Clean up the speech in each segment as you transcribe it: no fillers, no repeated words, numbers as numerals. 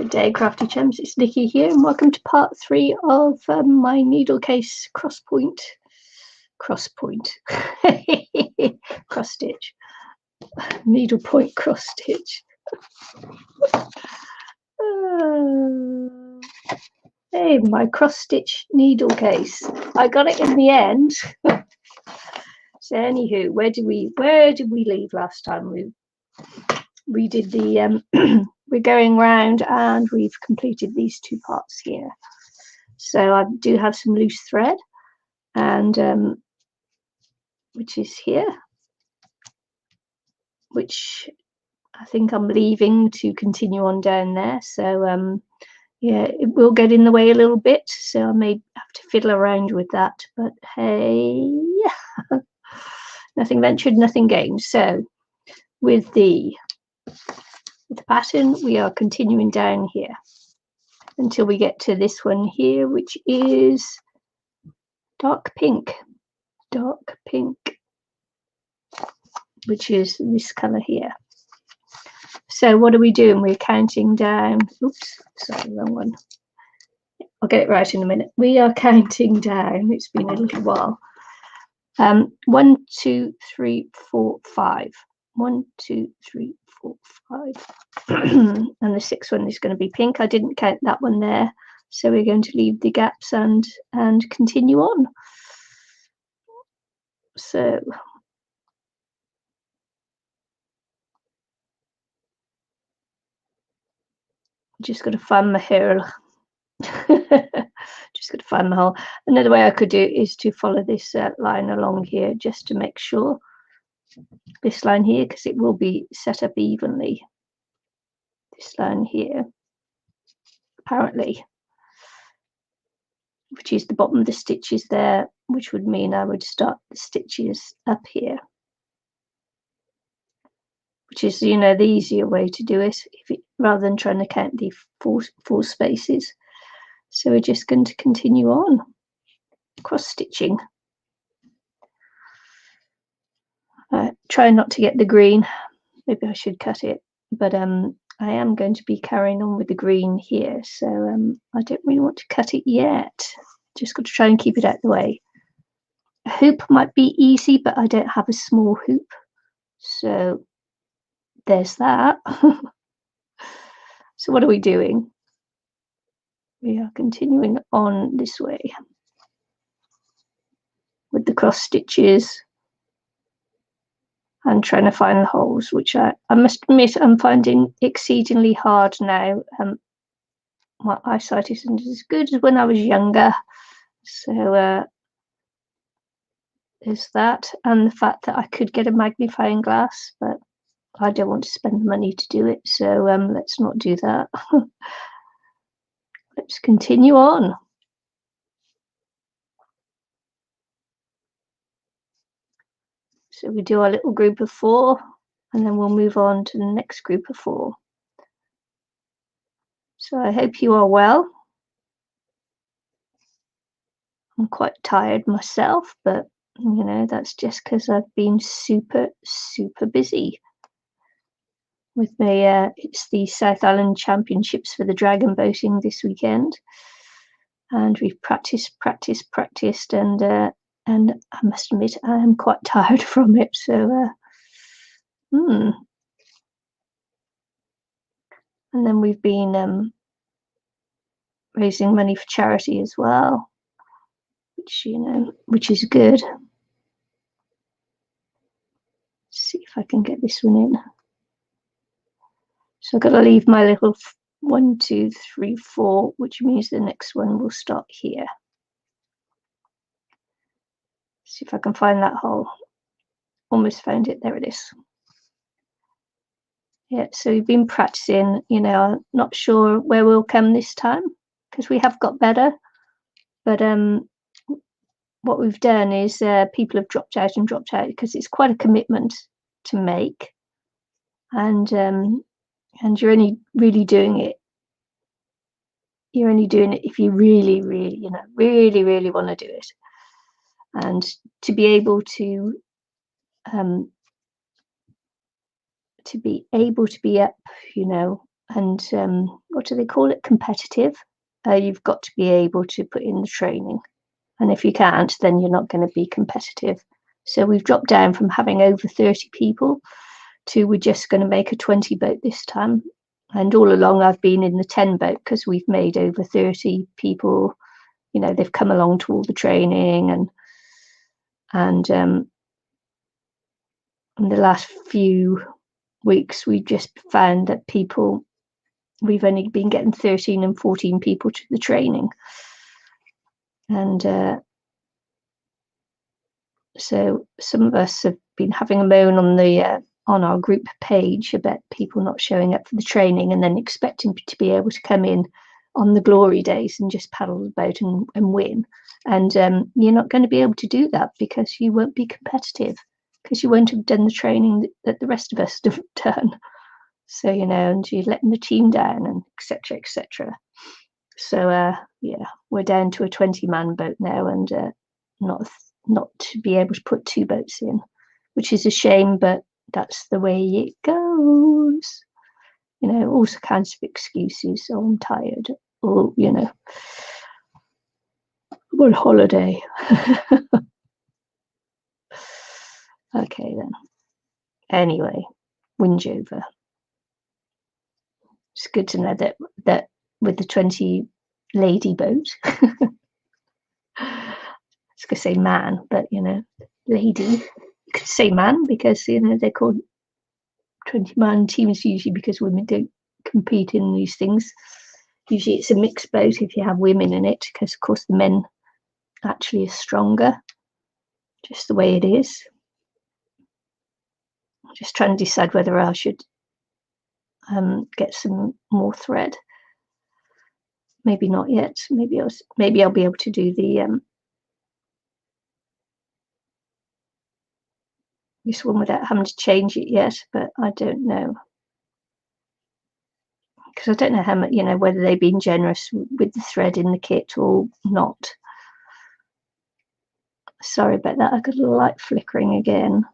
Good day, crafty chums. It's Nikki here, and welcome to part 3 of my needle case cross stitch, needle point cross stitch. Hey, my cross stitch needle case. I got it in the end. So anywho, where did we leave last time? We did the we're going round and we've completed these 2 parts here. So I do have some loose thread, and which is here, which I think I'm leaving to continue on down there. So yeah, it will get in the way a little bit, so I may have to fiddle around with that, but hey, nothing ventured, nothing gained. So with the pattern, we are continuing down here until we get to this one here, which is dark pink, which is this color here. So what are we doing? We're counting down. Oops, sorry, wrong one. I'll get it right in a minute. We are counting down. It's been a little while. 1, 2, 3, 4, 5. 1, 2, 3, 4, 5. And the 6th one is going to be pink. I didn't count that one there, so we're going to leave the gaps and continue on. So just got to find my hole. Just got to find my hole. Another way I could do it is to follow this line along here, just to make sure, this line here, because it will be set up evenly. This line here, apparently, which is the bottom of the stitches there, which would mean I would start the stitches up here, which is, you know, the easier way to do it, rather than trying to count the four spaces. So we're just going to continue on cross stitching. Try not to get the green. Maybe I should cut it, but I am going to be carrying on with the green here, so I don't really want to cut it yet. Just got to try and keep it out of the way. A hoop might be easy, but I don't have a small hoop, so there's that. So what are we doing? We are continuing on this way with the cross stitches and trying to find the holes, which I must admit I'm finding exceedingly hard now. My eyesight isn't as good as when I was younger, so there's that, and the fact that I could get a magnifying glass, but I don't want to spend the money to do it, so let's not do that. Let's continue on. So we do our little group of 4, and then we'll move on to the next group of 4. So I hope you are well. I'm quite tired myself, but you know, that's just because I've been super busy with my it's the South Island Championships for the dragon boating this weekend, and we've practiced, and I must admit I am quite tired from it. So and then we've been raising money for charity as well, which, you know, which is good. Let's see if I can get this one in. So I've got to leave my little 1, 2, 3, 4, which means the next one will start here. See if I can find that hole. Almost found it. There it is. Yeah, so we've been practicing, you know. I'm not sure where we'll come this time, because we have got better, but what we've done is people have dropped out because it's quite a commitment to make, and you're only really doing it. You're only doing it if you really, you know, really want to do it, and to be able to be up, you know, what do they call it? Competitive. You've got to be able to put in the training. And if you can't, then you're not going to be competitive. So we've dropped down from having over 30 people to we're just going to make a 20 boat this time. And all along I've been in the 10 boat because we've made over 30 people, you know, they've come along to all the training, and in the last few weeks we've just found that we've only been getting 13 and 14 people to the training. And so some of us have been having a moan on our group page about people not showing up for the training and then expecting to be able to come in on the glory days and just paddle the boat and win. And you're not going to be able to do that because you won't be competitive, because you won't have done the training that the rest of us have done. So, you know, and you're letting the team down, and etc., etc. So yeah, we're down to a 20-man boat now, and not to be able to put 2 boats in, which is a shame, but that's the way it goes. You know, all kinds of excuses. Oh, I'm tired. Or, you know, I'm on holiday. Okay then. Anyway, whinge over. It's good to know that with the 20 lady boat, I was going to say man, but you know, lady. You could say man because, you know, they're called 20-man teams usually because women don't compete in these things. Usually it's a mixed boat if you have women in it, because of course the men actually are stronger, just the way it is. I'm just trying to decide whether I should get some more thread. Maybe not yet. Maybe I'll be able to do the this one without having to change it yet, but I don't know, because I don't know how much, you know, whether they've been generous with the thread in the kit or not. Sorry about that. I got a little light flickering again.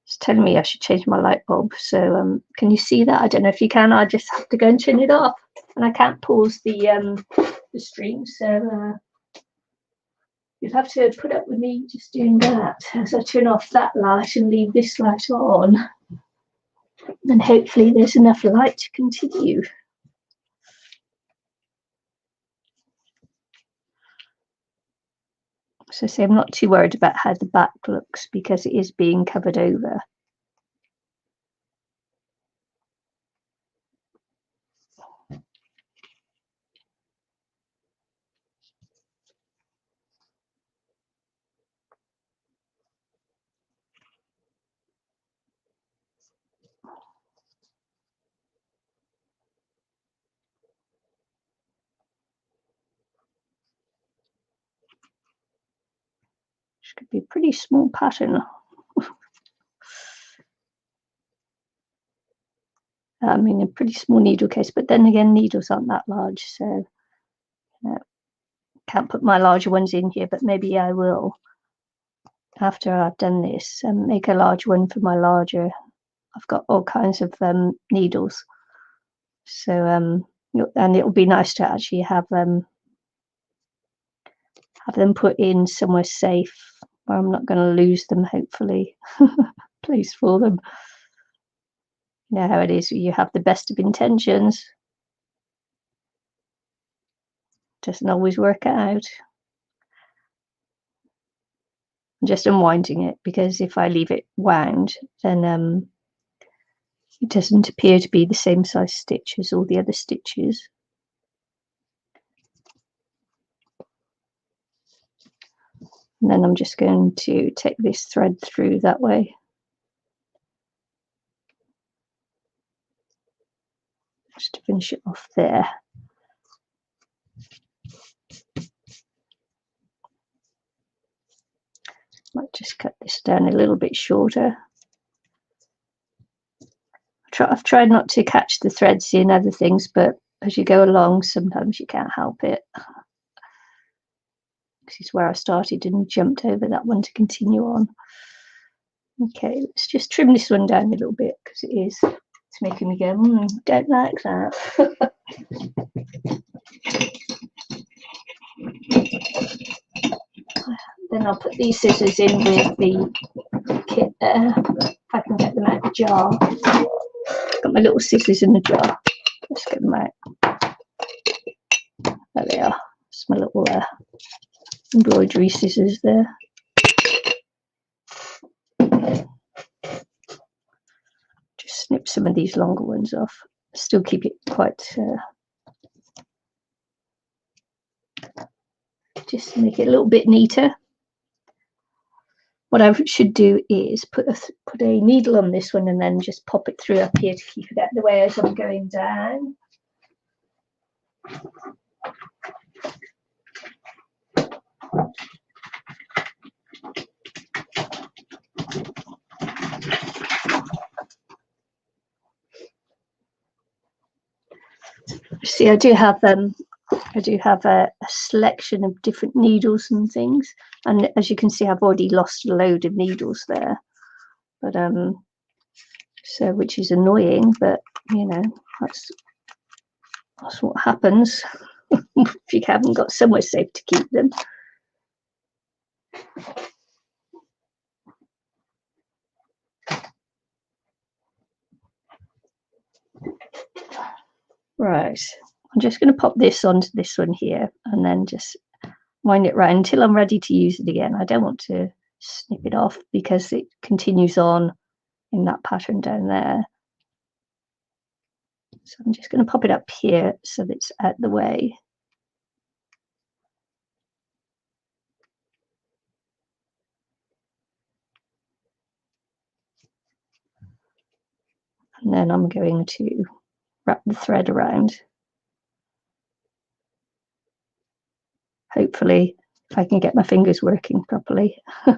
It's telling me I should change my light bulb. So can you see that? I don't know if you can. I just have to go and turn it off, and I can't pause the stream. So you'll have to put up with me just doing that as I turn off that light and leave this light on. And hopefully there's enough light to continue. So say I'm not too worried about how the back looks because it is being covered over. Which could be a pretty small pattern. I mean, a pretty small needle case, but then again, needles aren't that large, so can't put my larger ones in here, but maybe I will after I've done this and make a large one for my larger. I've got all kinds of needles, so and it'll be nice to actually have them put in somewhere safe where I'm not going to lose them, hopefully. Place for them. You know how it is, you have the best of intentions, doesn't always work out. I'm just unwinding it because if I leave it wound, then it doesn't appear to be the same size stitch as all the other stitches. And then I'm just going to take this thread through that way. Just to finish it off there. Might just cut this down a little bit shorter. I've tried not to catch the threads in other things, but as you go along, sometimes you can't help it. This is where I started and jumped over that one to continue on. Okay, let's just trim this one down a little bit because it is It's making me go, don't like that. Then I'll put these scissors in with the kit there, if I can get them out of the jar. Got my little scissors in the jar. Let's get them out. There they are. It's my little embroidery scissors there. Just snip some of these longer ones off. Still keep it quite, just make it a little bit neater. What I should do is put a needle on this one and then just pop it through up here to keep it out of the way as I'm going down. See, I do have a selection of different needles and things, and as you can see, I've already lost a load of needles there, but so which is annoying, but you know, that's what happens if you haven't got somewhere safe to keep them. Right, I'm just going to pop this onto this one here and then just wind it round until I'm ready to use it again. I don't want to snip it off because it continues on in that pattern down there. So I'm just going to pop it up here so that it's out the way. And then I'm going to wrap the thread around. Hopefully, if I can get my fingers working properly. I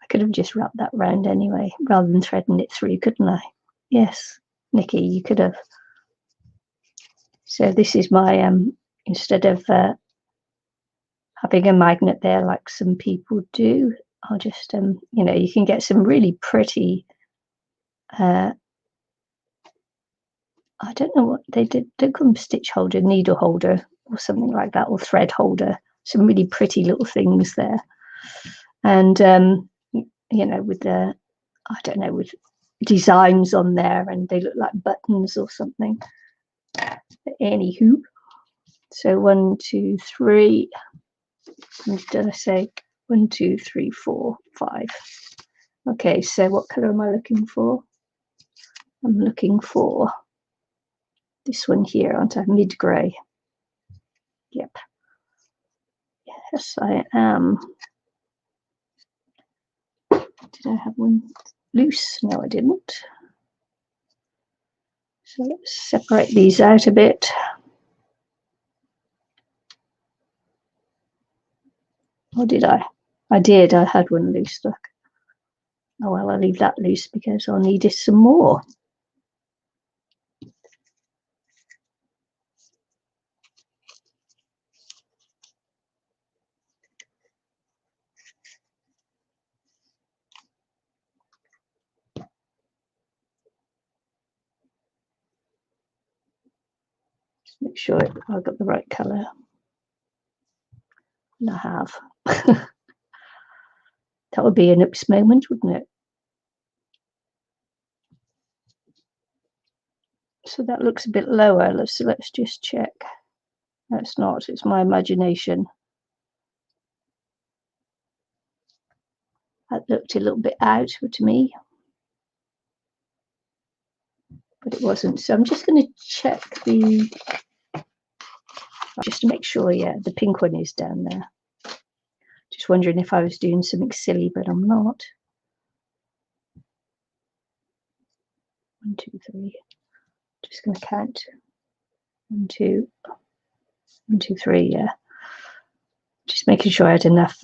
could have just wrapped that round anyway, rather than threading it through, couldn't I? Yes, Nikki, you could have. So this is my, instead of having a magnet there like some people do, I'll just, you know, you can get some really pretty, I don't know what they did, don't call them stitch holder, needle holder or something like that, or thread holder. Some really pretty little things there. And, you know, with the, I don't know, with designs on there, and they look like buttons or something. But anywho, so 1, 2, 3. Did I say 1, 2, 3, 4, 5? Okay, so what colour am I looking for? I'm looking for this one here, aren't I? Mid grey. Yep. Yes, I am. Did I have one loose? No, I didn't. So let's separate these out a bit. Or did I? I did. I had one loose. Look. Oh well, I'll leave that loose because I'll need it some more. Just make sure I've got the right colour. And I have. That would be an oops moment, wouldn't it? So that looks a bit lower. Let's just check. No, it's not. It's my imagination. That looked a little bit out to me, but it wasn't. So I'm just going to check the, just to make sure. Yeah, the pink one is down there. Just wondering if I was doing something silly, but I'm not. 1, 2, 3. Just going to count. 1, 2, 1, 2, 3. Yeah. Just making sure I had enough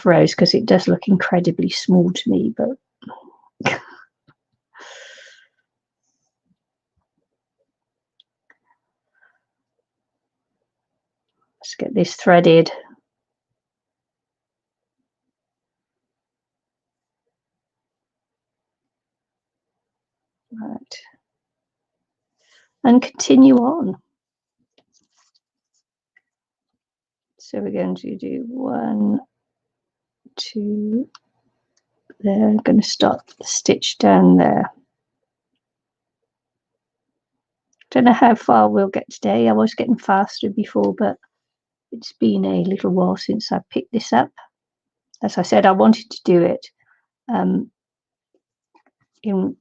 rows, because it does look incredibly small to me, but let's get this threaded. and continue on. So we're going to do 1, 2 there. I'm going to start the stitch down there. Don't know how far we'll get today. I was getting faster before, but it's been a little while since I picked this up. As I said, I wanted to do it in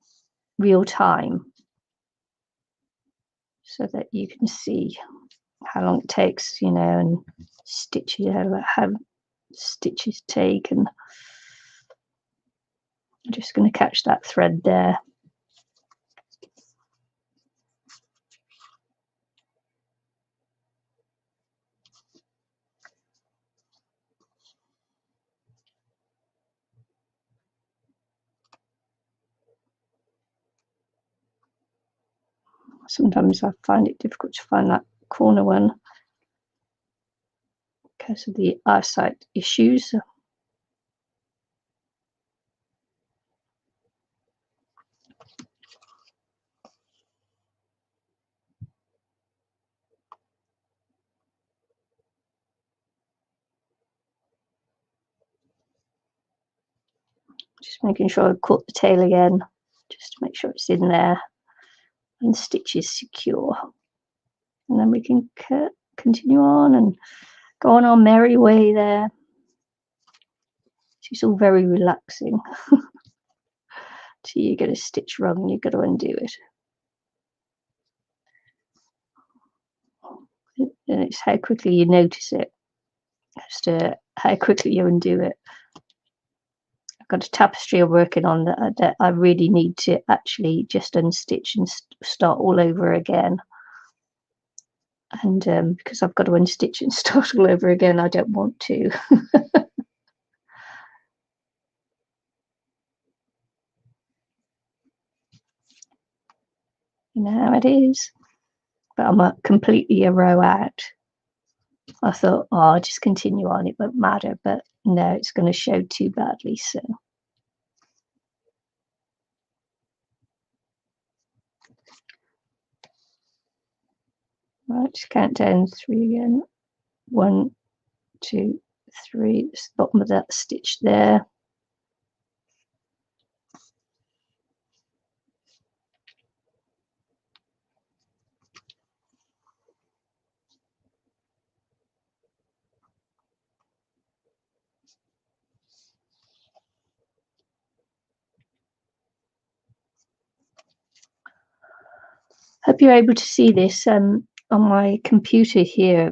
real time so that you can see how long it takes, you know, and stitches, how stitches take. And I'm just going to catch that thread there. Sometimes I find it difficult to find that corner one because of the eyesight issues. Just making sure I caught the tail again, just to make sure it's in there and the stitch is secure. And then we can continue on and go on our merry way there. It's all very relaxing. Till you get a stitch wrong, you've got to undo it. And it's how quickly you notice it as to how quickly you undo it. I've got a tapestry I'm working on that I really need to actually just unstitch and start all over again. And because I've got to unstitch and start all over again, I don't want to. You know how it is. But I'm completely a row out. I thought, oh, I'll just continue on, it won't matter. But no, it's going to show too badly. So right, just count down 3 again. 1, 2, 3. It's the bottom of that stitch there. Hope you're able to see this on my computer here.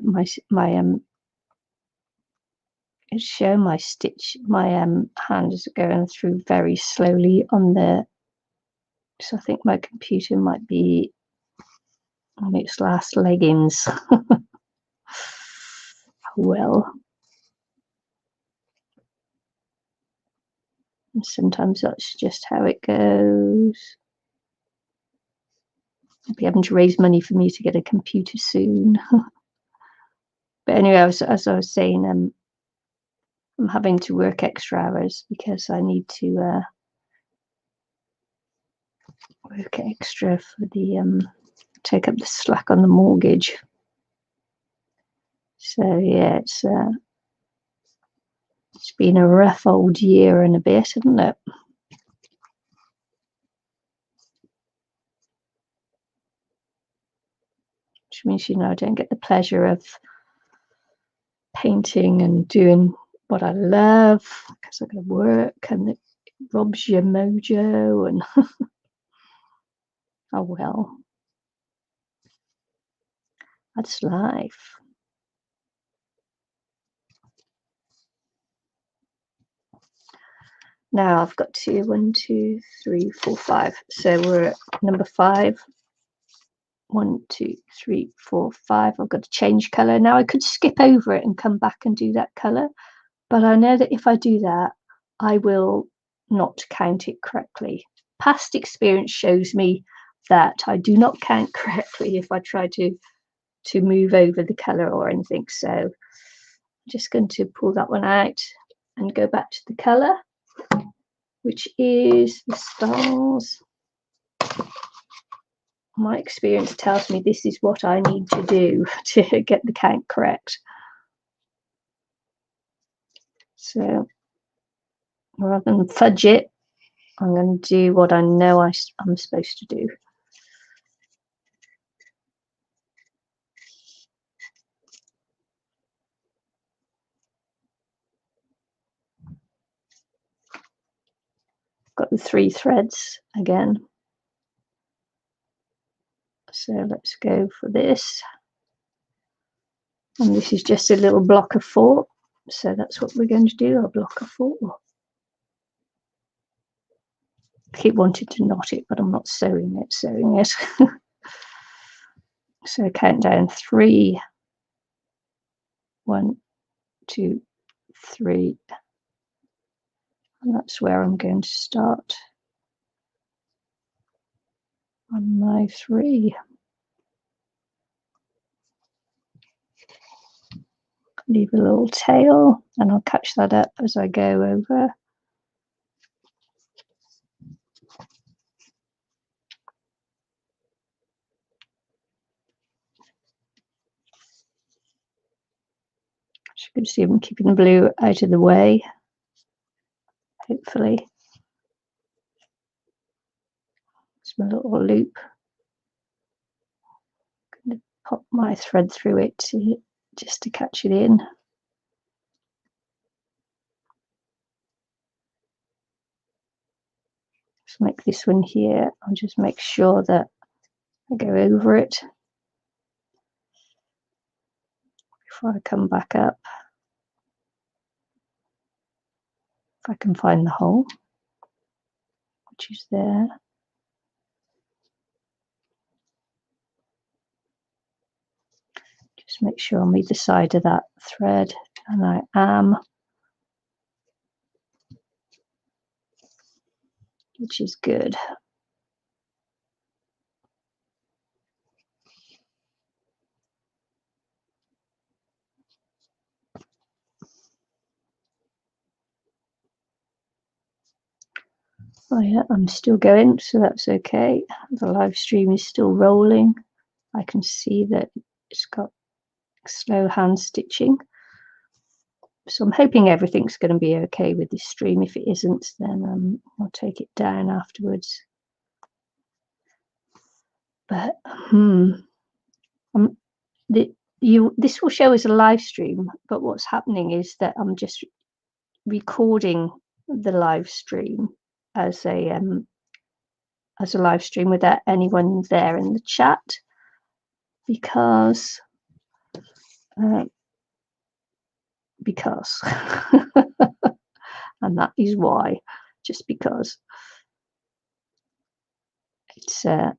It's showing my stitch. My hand is going through very slowly on the. So I think my computer might be on its last leggings. Well, and sometimes that's just how it goes. I'll be having to raise money for me to get a computer soon. But anyway, as I was saying, I'm having to work extra hours because I need to work extra for the take up the slack on the mortgage. So yeah, it's been a rough old year and a bit, hasn't it? Which means, you know, I don't get the pleasure of painting and doing what I love because I've got to work, and it robs your mojo. And oh well, that's life. Now I've got to 1, 2, 3, 4, 5. So we're at number 5. 1, 2, 3, 4, 5. I've got to change colour. Now I could skip over it and come back and do that colour, but I know that if I do that, I will not count it correctly. Past experience shows me that I do not count correctly if I try to move over the colour or anything. So I'm just going to pull that one out and go back to the colour, which is the stars. my experience tells me this is what I need to do to get the count correct. So rather than fudge it, I'm going to do what I know I'm supposed to do. Got the 3 threads again. So let's go for this. And this is just a little block of 4. So that's what we're going to do, a block of 4. I keep wanting to knot it, but I'm not sewing it. So count down 3. 1, 2, 3. And that's where I'm going to start on my 3. Leave a little tail, and I'll catch that up as I go over. As you can see, I'm keeping the blue out of the way, hopefully. It's my little loop. I'm going to pop my thread through it just to catch it in. Just make this one here. I'll just make sure that I go over it before I come back up. If I can find the hole, which is there. Just make sure I'm either side of that thread, and I am, which is good. Oh yeah, I'm still going, so that's okay. The live stream is still rolling. I can see that it's got slow hand stitching. So I'm hoping everything's going to be okay with this stream. If it isn't, then I'll take it down afterwards. But this will show as a live stream, but what's happening is that I'm just recording the live stream as a live stream without anyone there in the chat, because and that is why, just because it's I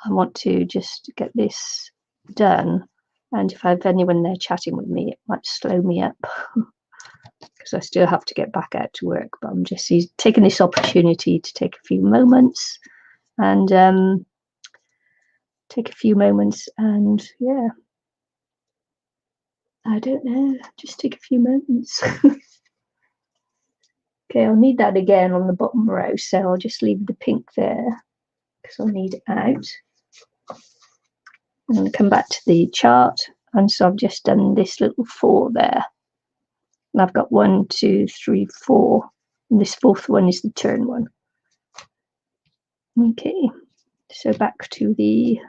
want to just get this done, and if I have anyone there chatting with me, it might slow me up because I still have to get back out to work. But I'm just taking this opportunity to take a few moments and yeah, I don't know, just take a few moments. Okay, I'll need that again on the bottom row, so I'll just leave the pink there because I'll need it out. I'm going to come back to the chart, and so I've just done this little 4 there, and I've got 1, 2, 3, 4, and this 4th one is the turn one. Okay, so back to the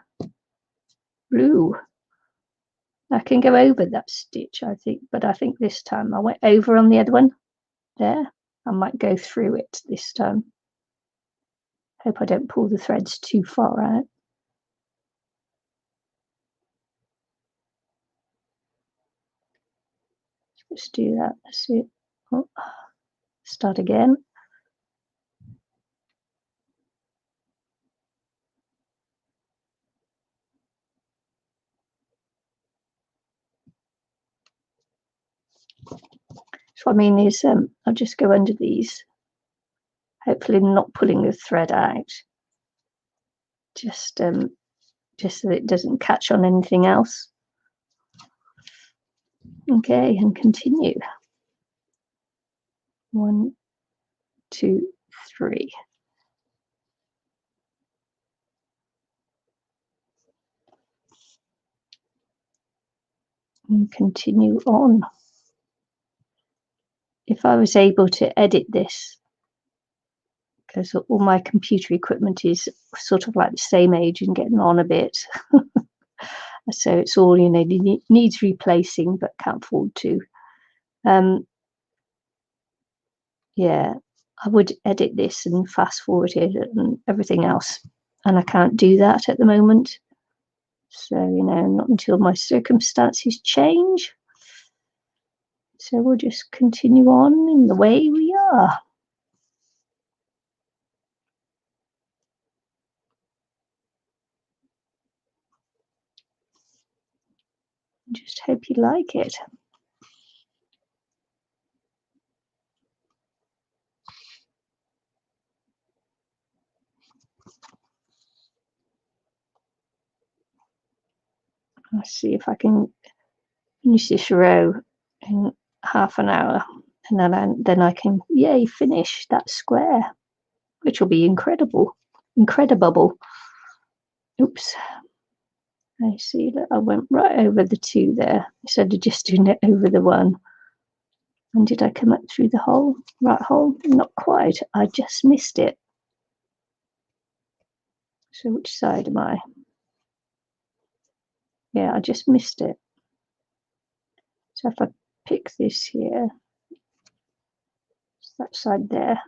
blue. I can go over that stitch, I think, but I think this time I went over on the other one there. I might go through it this time. Hope I don't pull the threads too far out. Let's do that. Let's see. Oh, start again. So what I mean is I'll just go under these, hopefully not pulling the thread out, just so that it doesn't catch on anything else. Okay, and continue. 1, 2, 3. and continue on. If I was able to edit this, because all my computer equipment is sort of like the same age and getting on a bit, so it's all, you know, needs replacing but can't afford to. Yeah, I would edit this and fast forward it and everything else, and I can't do that at the moment. So, you know, not until my circumstances change. So we'll just continue on in the way we are. Just hope you like it. Let's see if I can finish this row in half an hour, and then I can, yay, finish that square, which will be incredible. Oops. I see that I went right over the 2 there instead of just doing it over the 1. And did I come up through the hole? Right hole? Not quite. I just missed it. So which side am I? Yeah, I just missed it. So if I pick this here, it's that side there.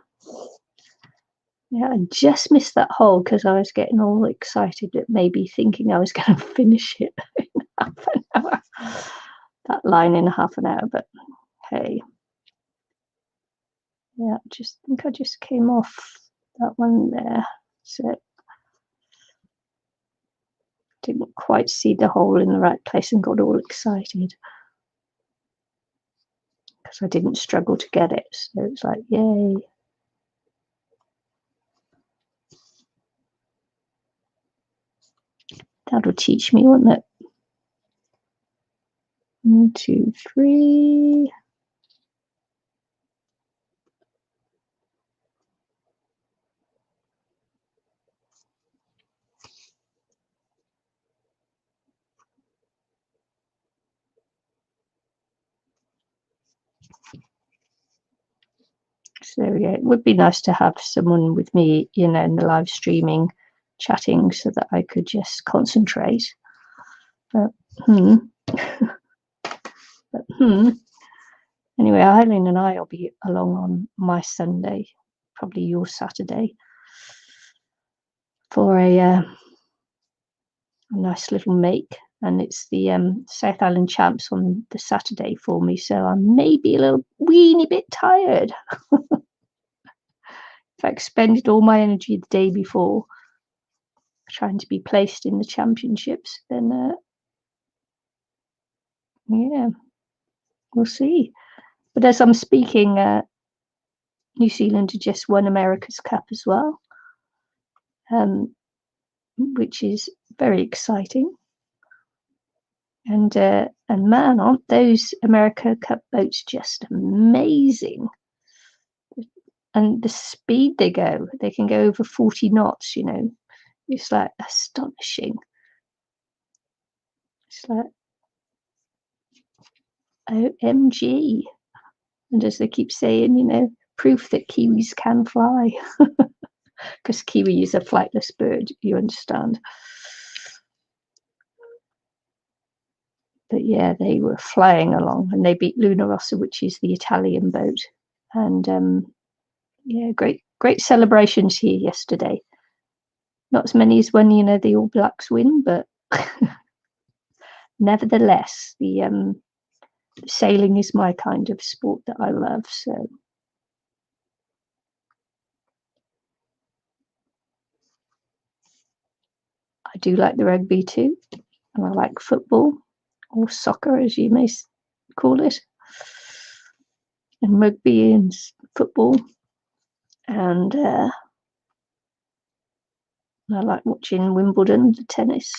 Yeah, I just missed that hole because I was getting all excited at maybe thinking I was going to finish it in half an hour. That line in half an hour, but hey. Yeah, I think I just came off that one there. So didn't quite see the hole in the right place and got all excited because I didn't struggle to get it. So it's like, yay. That'll teach me, won't it? 1, 2, 3. So there we go. It would be nice to have someone with me, you know, in the live streaming, chatting, so that I could just concentrate. But Anyway, Eileen and I will be along on my Sunday, probably your Saturday, for a nice little make. And it's the South Island Champs on the Saturday for me, so I may be a little weeny bit tired. If I expended all my energy the day before trying to be placed in the championships, then yeah, we'll see. But as I'm speaking, New Zealand had just won America's Cup as well, which is very exciting. And man, aren't those America Cup boats just amazing? And the speed they go, they can go over 40 knots, you know. It's like astonishing. It's like, OMG. And as they keep saying, you know, proof that Kiwis can fly. Because Kiwi is a flightless bird, you understand. But yeah, they were flying along and they beat Luna Rossa, which is the Italian boat. And yeah, great celebrations here yesterday. Not as many as when, you know, the All Blacks win, but nevertheless, the sailing is my kind of sport that I love. So I do like the rugby too, and I like football, or soccer as you may call it, and rugby and football. And I like watching Wimbledon, the tennis.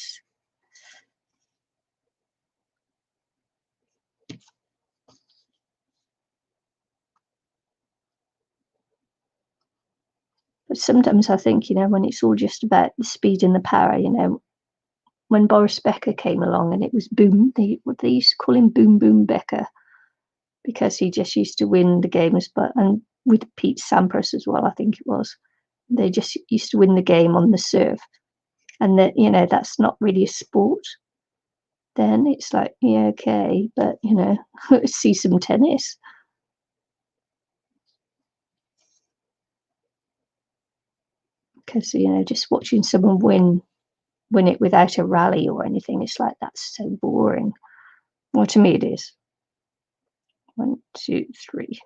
But sometimes I think, you know, when it's all just about the speed and the power, you know, when Boris Becker came along, and it was Boom. They used to call him Boom Boom Becker because he just used to win the games, and with Pete Sampras as well, I think it was. They just used to win the game on the serve, and that, you know, that's not really a sport. Then it's like, yeah, okay, but you know, let's see some tennis. Because, you know, just watching someone win it without a rally or anything, it's like, that's so boring. Well, to me it is. 1, 2, 3.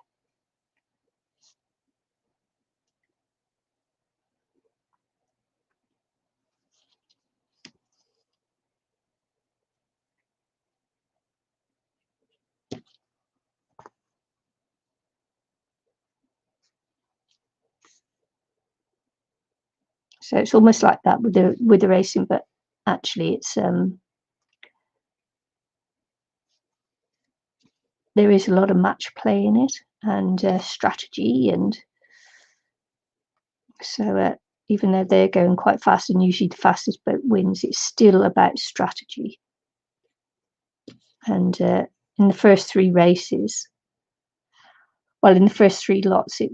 So it's almost like that with the racing, but actually it's there is a lot of match play in it, and strategy, and so even though they're going quite fast and usually the fastest boat wins, it's still about strategy. And in the first 3 races, well, in the first 3 lots, it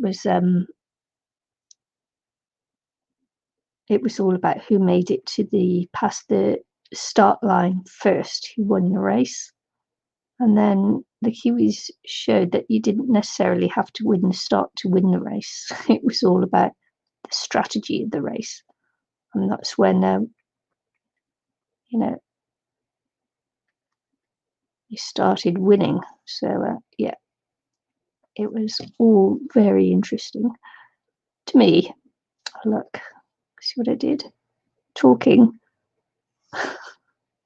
was all about who made it to past the start line first, who won the race. And then the Kiwis showed that you didn't necessarily have to win the start to win the race. It was all about the strategy of the race. And that's when, you know, you started winning. So, yeah, it was all very interesting to me. Look, see what I did? Talking. This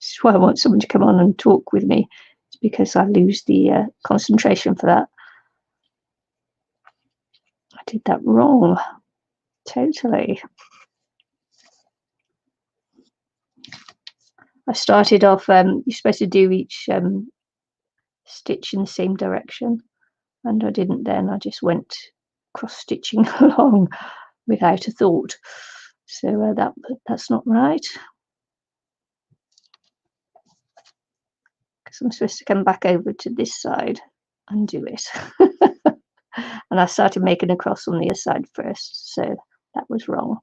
is why I want someone to come on and talk with me. It's because I lose the concentration for that. I did that wrong. Totally. I started off, you're supposed to do each stitch in the same direction, and I didn't then. I just went cross-stitching along without a thought. So that's not right. Because I'm supposed to come back over to this side and do it. And I started making a cross on the other side first, so that was wrong.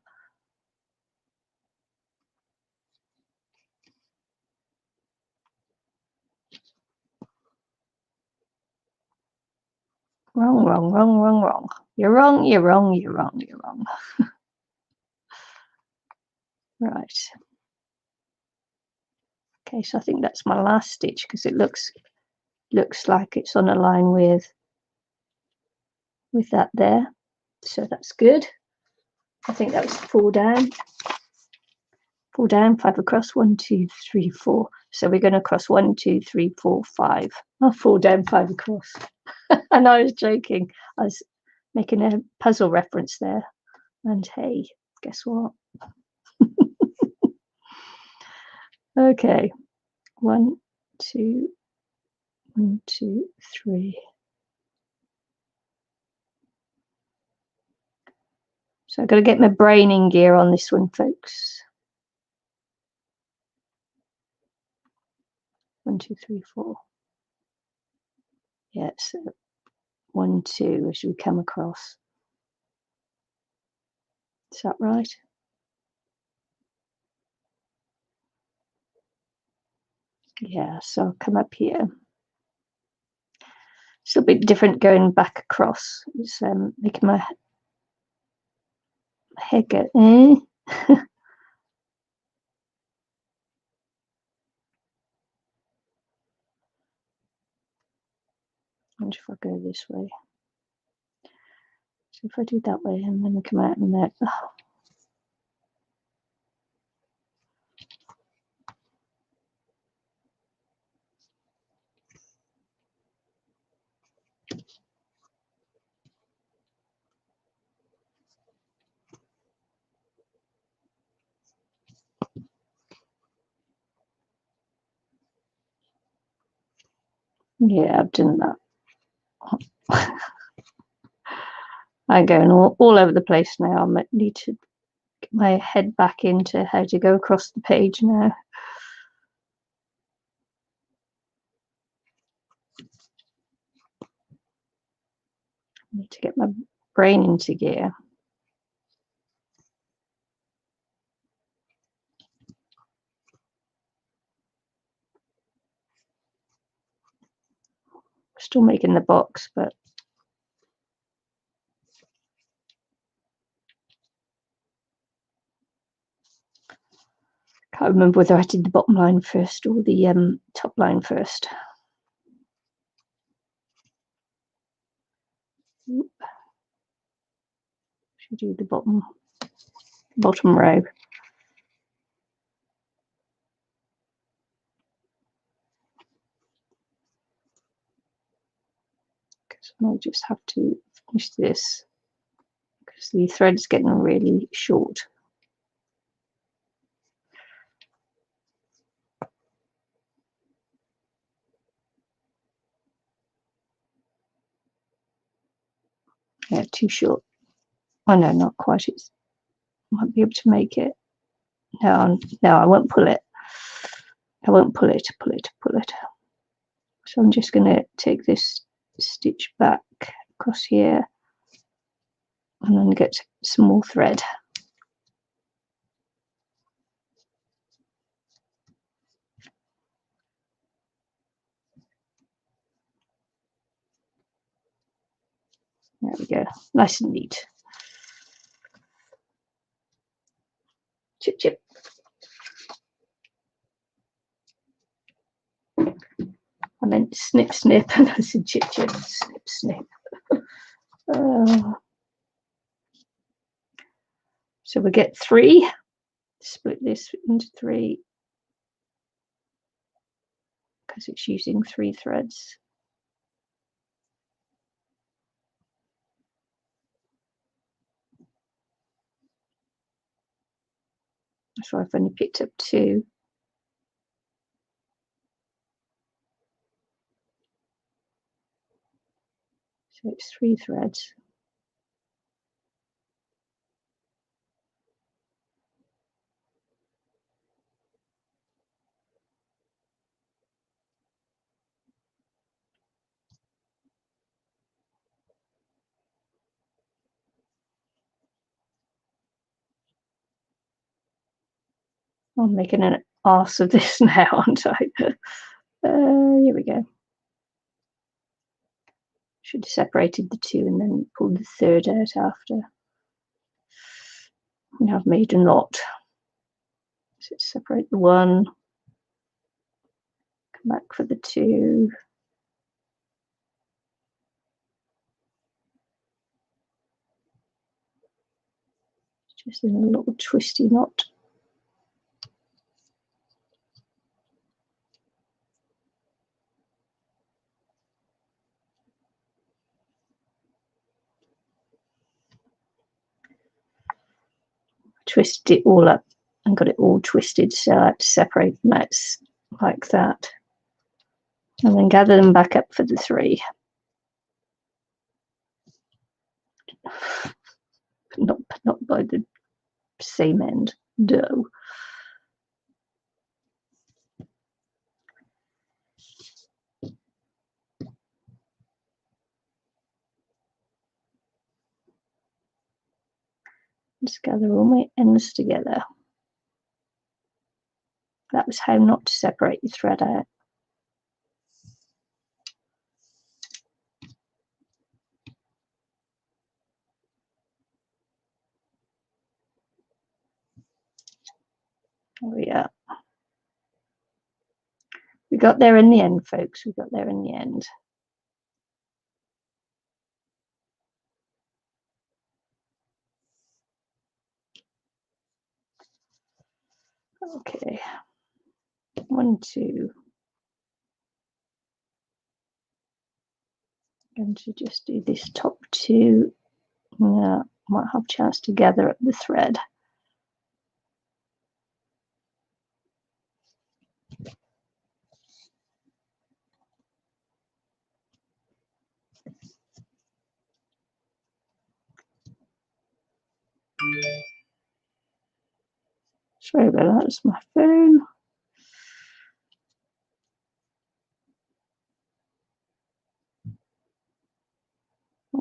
Wrong, wrong, wrong, wrong, wrong. You're wrong, you're wrong, you're wrong, you're wrong. Right. Okay, so I think that's my last stitch, because it looks like it's on a line with that there. So that's good. I think that was 4 down. 4 down, 5 across, 1, 2, 3, 4. So we're going to cross 1, 2, 3, 4, 5. Oh, 4 down, 5 across. And I was joking. I was making a puzzle reference there. And hey, guess what? Okay. 1, 2, 1, 2, 3. So I've got to get my brain in gear on this one, folks. 1, 2, 3, 4. Yeah, so 1, 2 as we come across. Is that right? Yeah, so I'll come up here. It's a bit different going back across. It's making my head go, I wonder if I go this way. So if I do that way and then come out and there. Oh. Yeah, I've done that. I'm going all over the place now. I need to get my head back into how to go across the page now. Need to get my brain into gear. Still making the box, but can't remember whether I did the bottom line first or the top line first. Should do the bottom row. Because I might just have to finish this because the thread's getting really short. Yeah, too short. Oh no, not quite. It's might be able to make it. No, I won't pull it. I won't pull it. So I'm just going to take this stitch back across here and then get some more thread. There we go, nice and neat. Chip, chip. I meant snip, snip, and I said chip, chip, snip, snip. So we get 3. Split this into 3 because it's using 3 threads. So I've only picked up 2. So it's 3 threads. I'm making an arse of this now, aren't I? Here we go. Should have separated the 2 and then pulled the 3rd out after. Now I've made a knot. So separate the 1. Come back for the 2. Just in a little twisty knot. Twisted it all up and got it all twisted, so I had to separate them out like that and then gather them back up for the 3. Not by the same end. Duh. Just gather all my ends together. That was how not to separate your thread out. Oh yeah. We got there in the end, folks. We got there in the end. Okay. 1, 2. I'm going to just do this top 2. Yeah, might have a chance to gather up the thread. Sorry about that, it's my phone.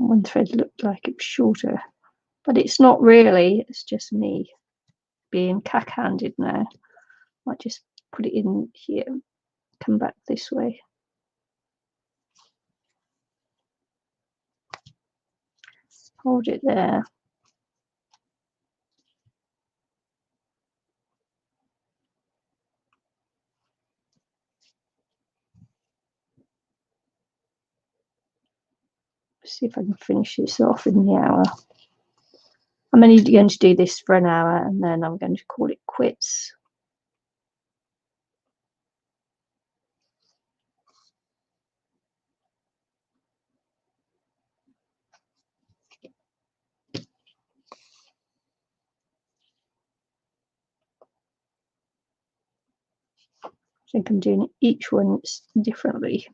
one thread looked like it was shorter, but it's not really. It's just me being cack-handed now. I just put it in here, come back this way. Hold it there. See if I can finish this off in the hour. I'm only going to do this for an hour and then I'm going to call it quits. I think I'm doing each one differently.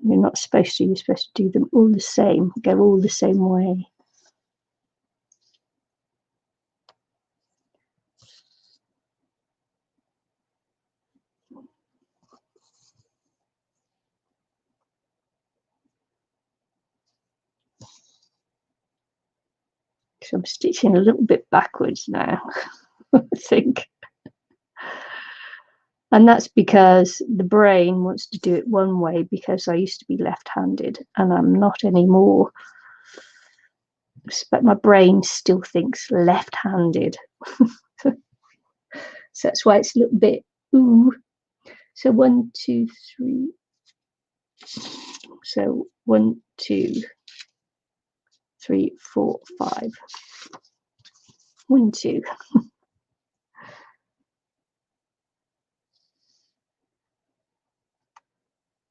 You're not supposed to, you're supposed to do them all the same, go all the same way. So I'm stitching a little bit backwards now, I think. And that's because the brain wants to do it one way because I used to be left-handed and I'm not anymore. But my brain still thinks left-handed. So that's why it's a little bit ooh. So 1, 2, 3. So 1, 2, 3, 4, 5. 1, 2.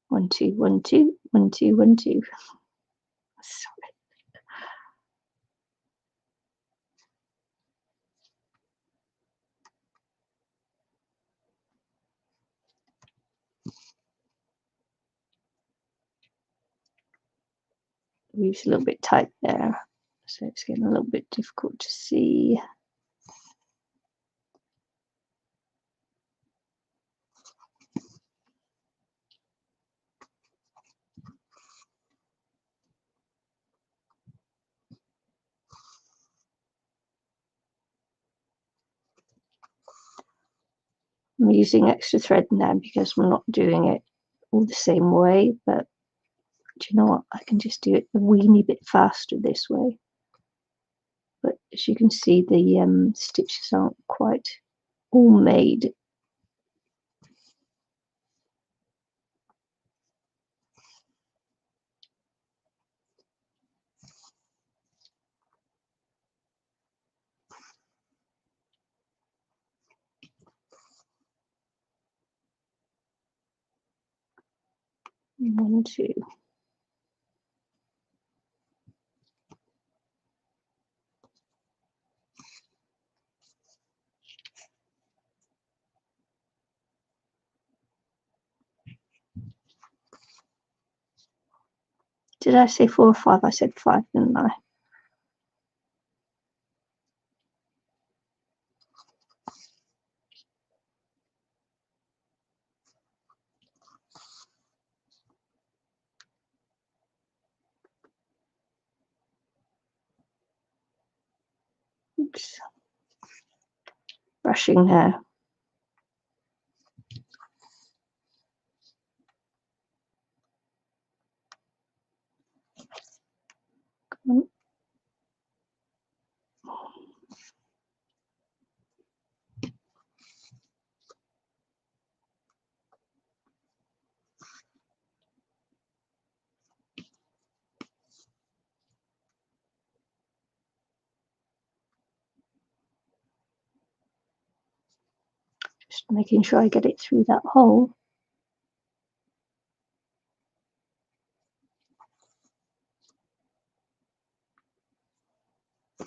1, 2, 1, 2, 1, 2, 1, 2. Sorry. Weave's a little bit tight there, so it's getting a little bit difficult to see. I'm using extra thread now because I'm not doing it all the same way, but do you know what? I can just do it a weeny bit faster this way. But as you can see, the stitches aren't quite all made. One, two. Did I say 4 or 5? I said 5, didn't I? Oops. Brushing now. Come on. Just making sure I get it through that hole. I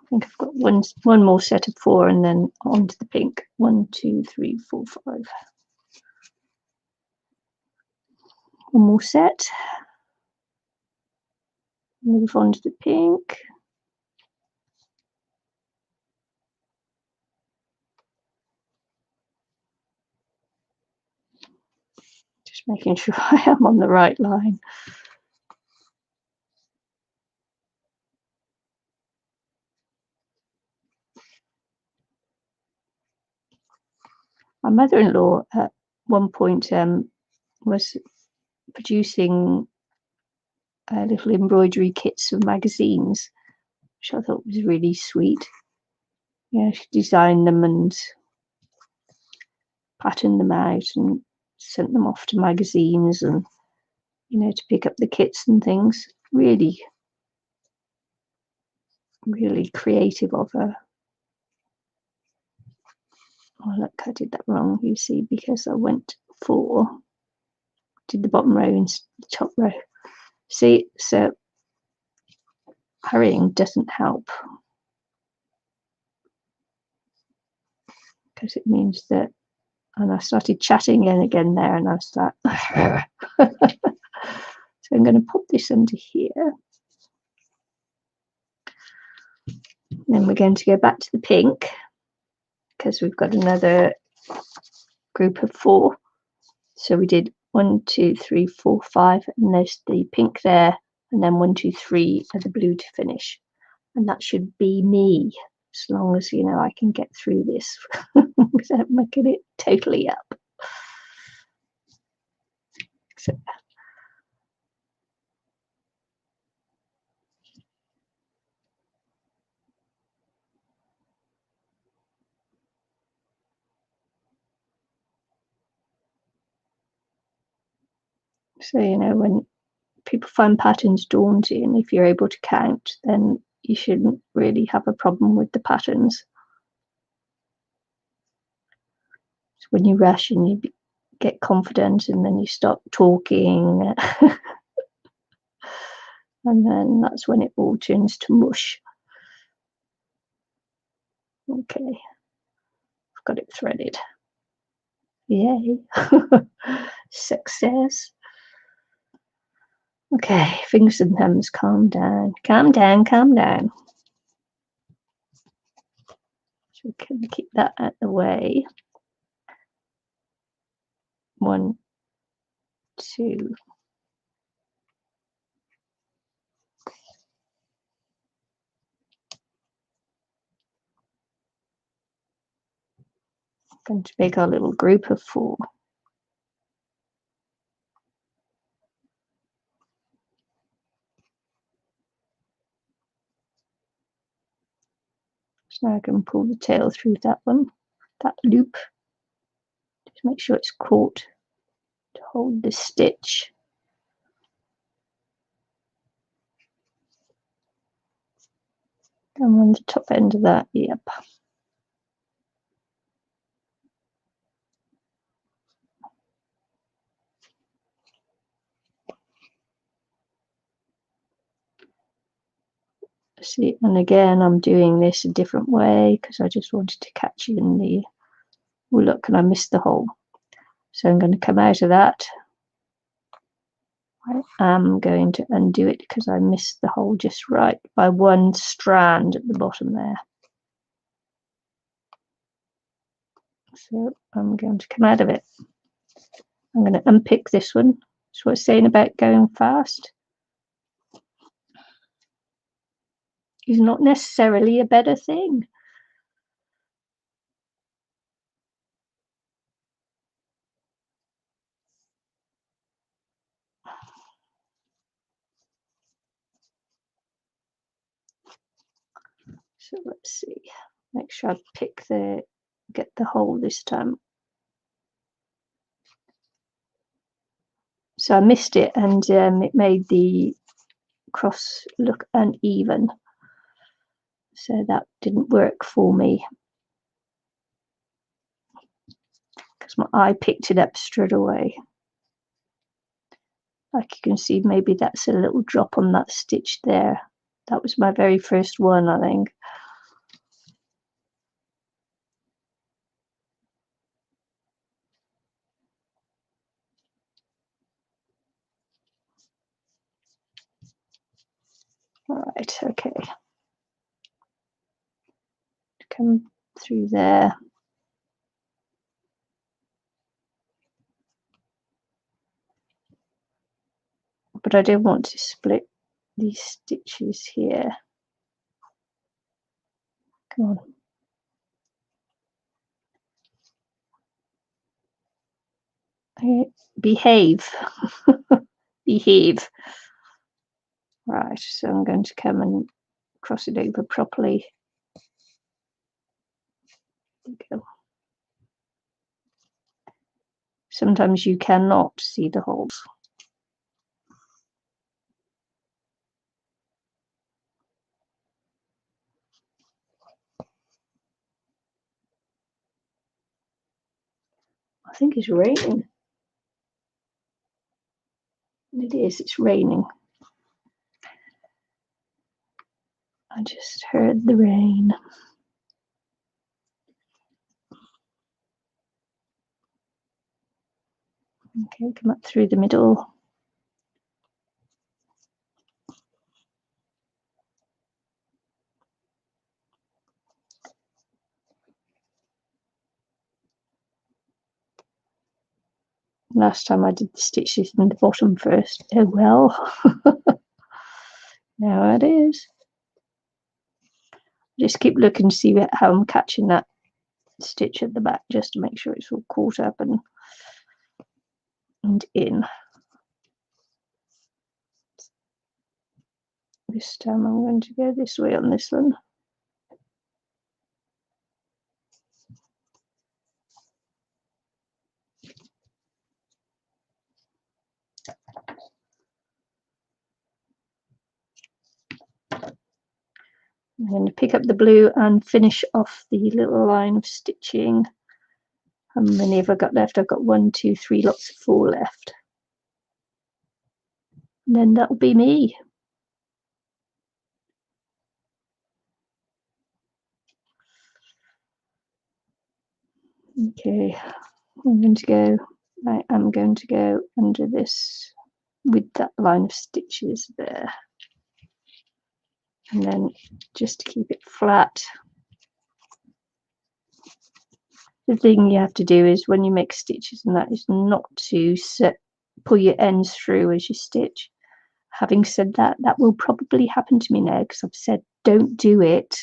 think I've got one more set of 4 and then onto the pink. 1, 2, 3, 4, 5. One more set. Move on to the pink. Just making sure I am on the right line. My mother-in-law at one point was producing little embroidery kits for magazines, which I thought was really sweet. Yeah, she designed them and patterned them out and sent them off to magazines and, you know, to pick up the kits and things. Really, really creative of her. Oh, look, I did that wrong, you see, because I did the bottom row and the top row. See, so hurrying doesn't help, because it means that, and I started chatting again there, and I was like, so I'm going to pop this under here. Then we're going to go back to the pink, because we've got another group of 4. So we did 1, 2, 3, 4, 5, and there's the pink there, and then 1, 2, 3 are the blue to finish. And that should be me, as long as, you know, I can get through this without making it totally up. So, you know, when people find patterns daunting, if you're able to count, then you shouldn't really have a problem with the patterns. So when you rush and you get confident and then you start talking, and then that's when it all turns to mush. Okay, I've got it threaded. Yay. Success. Okay, fingers and thumbs, calm down. Calm down, calm down. So we can keep that out the way. 1, 2. Going to make our little group of 4. So now I can pull the tail through that one, that loop. Just make sure it's caught to hold the stitch. And on the top end of that, yep. See, and again, I'm doing this a different way because I just wanted to catch you in the, oh look, and I missed the hole. So I'm going to come out of that. I am going to undo it because I missed the hole just right by 1 strand at the bottom there. So I'm going to come out of it. I'm going to unpick this one. That's what I was saying about going fast. Is not necessarily a better thing. So let's see. Make sure I get the hole this time. So I missed it, and it made the cross look uneven. So that didn't work for me because my eye picked it up straight away. Like you can see, maybe that's a little drop on that stitch there. That was my very first one, I think. come through there. But I don't want to split these stitches here. Come on. Okay. Behave. Behave. Right, so I'm going to come and cross it over properly. There we go. Sometimes you cannot see the holes. I think it's raining. It is, it's raining. I just heard the rain. Okay, come up through the middle. Last time I did the stitches in the bottom first. Oh well. Now it is. Just keep looking to see how I'm catching that stitch at the back, just to make sure it's all caught up and in. This time I'm going to go this way on this one. I'm going to pick up the blue and finish off the little line of stitching. How many have I got left? I've got 1, 2, 3 lots of 4 left. And then that'll be me. Okay, I'm going to go, I am going to go under this with that line of stitches there. And then just to keep it flat. The thing you have to do is when you make stitches, and that is not to pull your ends through as you stitch. Having said that, that will probably happen to me now because I've said don't do it.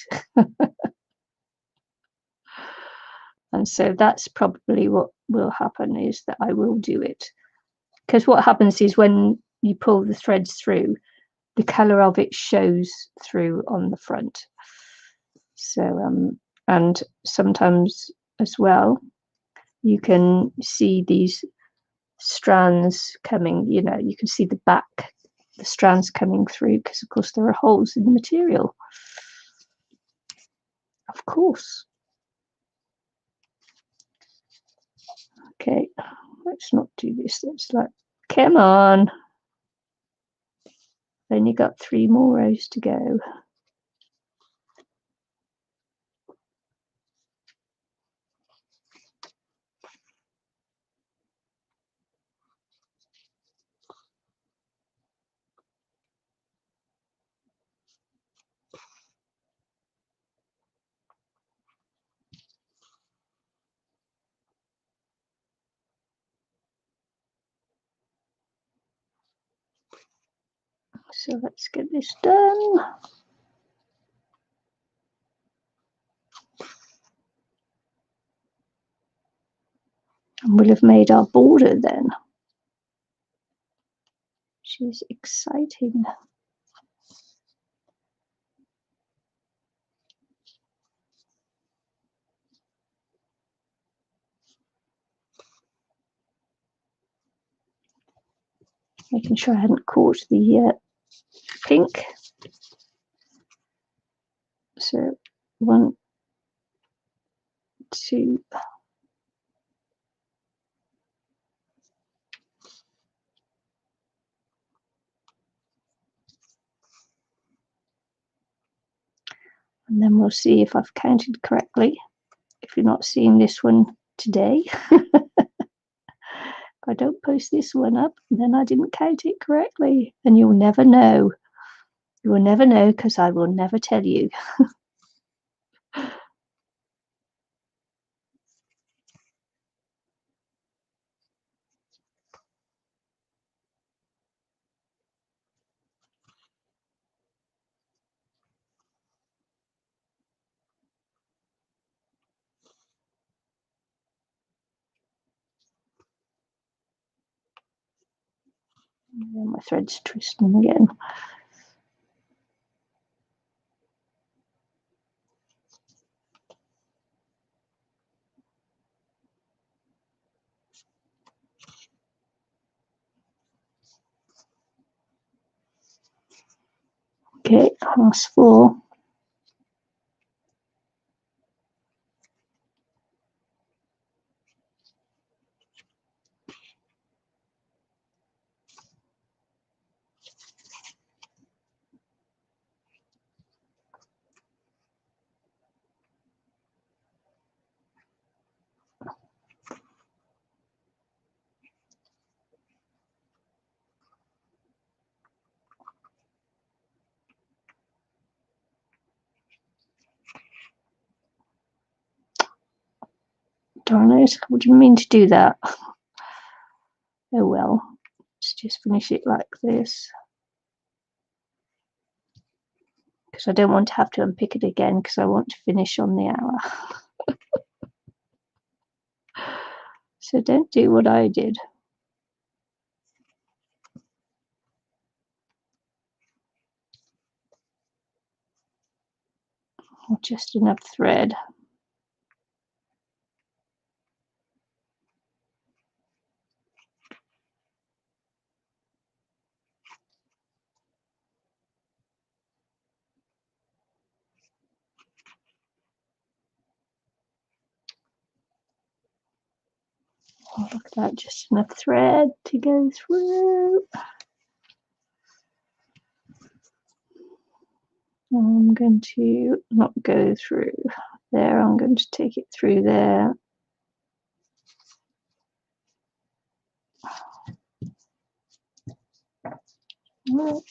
And so that's probably what will happen, is that I will do it. Because what happens is when you pull the threads through, the colour of it shows through on the front. So, and sometimes as well, you can see these strands coming, you know, you can see the back, the strands coming through, because of course there are holes in the material. Of course. Okay, let's not do this. Let's like, come on. Only got 3 more rows to go. So let's get this done. And we'll have made our border then, which is exciting. Making sure I hadn't caught the pink. So 1, 2. And then we'll see if I've counted correctly. If you're not seeing this one today, if I don't post this one up, then I didn't count it correctly. And you'll never know. You will never know because I will never tell you. Yeah, my thread's twisting again. Okay, last 4. Darn it, I didn't mean to do that. Oh well, let's just finish it like this. Because I don't want to have to unpick it again because I want to finish on the hour. So don't do what I did. Just enough thread. Oh, look at that, just enough thread to go through. I'm going to not go through there, I'm going to take it through there. I'll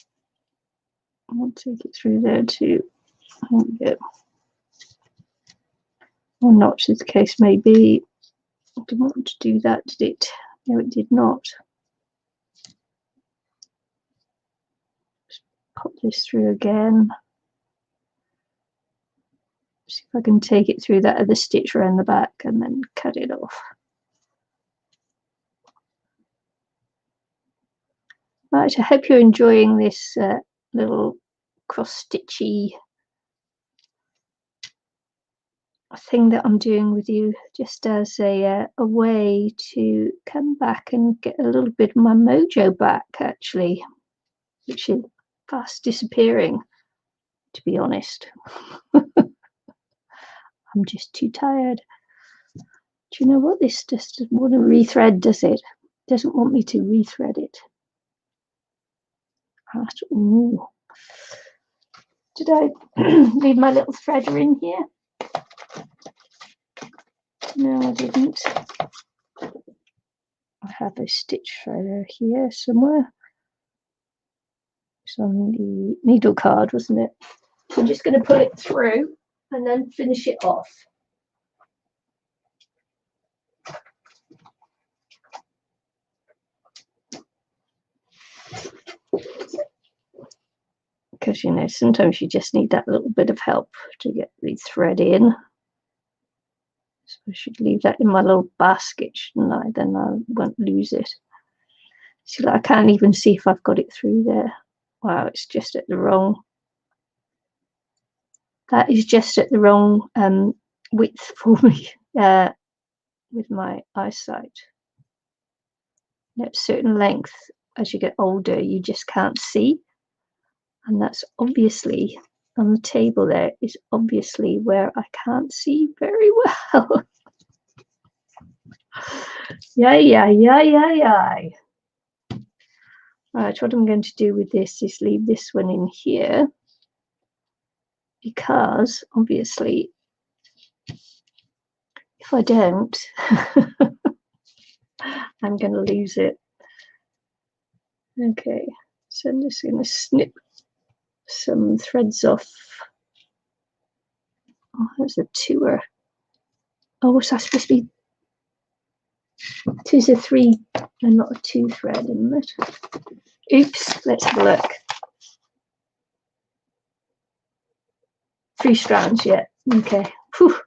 take it through there too. There we go. Or not, as the case may be. I didn't want to do that, did it? No, it did not. Just pop this through again. See if I can take it through that other stitch around the back and then cut it off. Right, I hope you're enjoying this little cross-stitchy thing that I'm doing with you, just as a way to come back and get a little bit of my mojo back, actually, which is fast disappearing, to be honest. I'm just too tired. Do you know what? This just doesn't want to rethread, does it? It doesn't want me to rethread it. Ooh. Did I leave my little threader in here? No, I didn't. I have a stitch threader here somewhere. It's on the needle card, wasn't it? I'm just going to pull it through and then finish it off. Because, you know, sometimes you just need that little bit of help to get the thread in. So I should leave that in my little basket, shouldn't I? Then I won't lose it. See, like, I can't even see if I've got it through there. Wow, it's just at the wrong. That is just at the wrong width for me with my eyesight. At a certain length, as you get older, you just can't see. And that's obviously on the table there is obviously where I can't see very well. Yay. Right, what I'm going to do with this is leave this one in here, because obviously if I don't, I'm going to lose it. Okay, so I'm just going to snip some threads off. Oh, there's a 2er. Oh, what's that supposed to be? 2's a 3 and not a 2 thread, isn't it? Oops, let's have a look. 3 strands, yeah. Okay. Whew.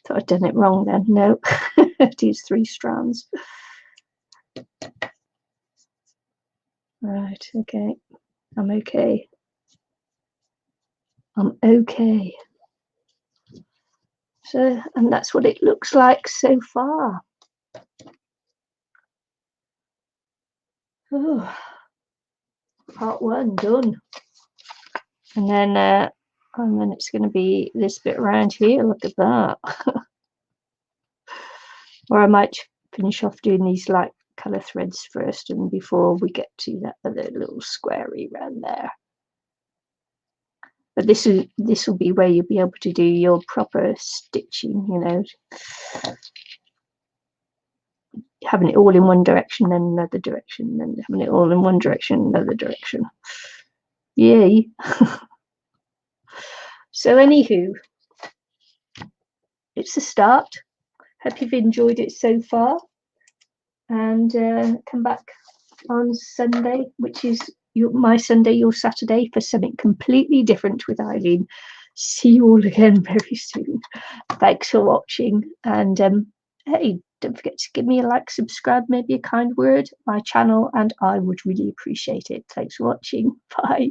Thought I'd done it wrong then. No, it is 3 strands. Right, okay. I'm okay. I'm okay. So, and that's what it looks like so far. Oh, part 1 done. And then it's going to be this bit around here. Look at that. Or I might finish off doing these light colour threads first, and before we get to that other little squarey around there. But this will be where you'll be able to do your proper stitching, you know, having it all in one direction, then another direction, then having it all in one direction, another direction. Yay. So anywho, it's a start. Hope you've enjoyed it so far, and come back on Sunday, which is my Sunday, your Saturday, for something completely different with Eileen. See you all again very soon. Thanks for watching, and hey, don't forget to give me a like, subscribe, maybe a kind word, my channel, and I would really appreciate it. Thanks for watching. Bye.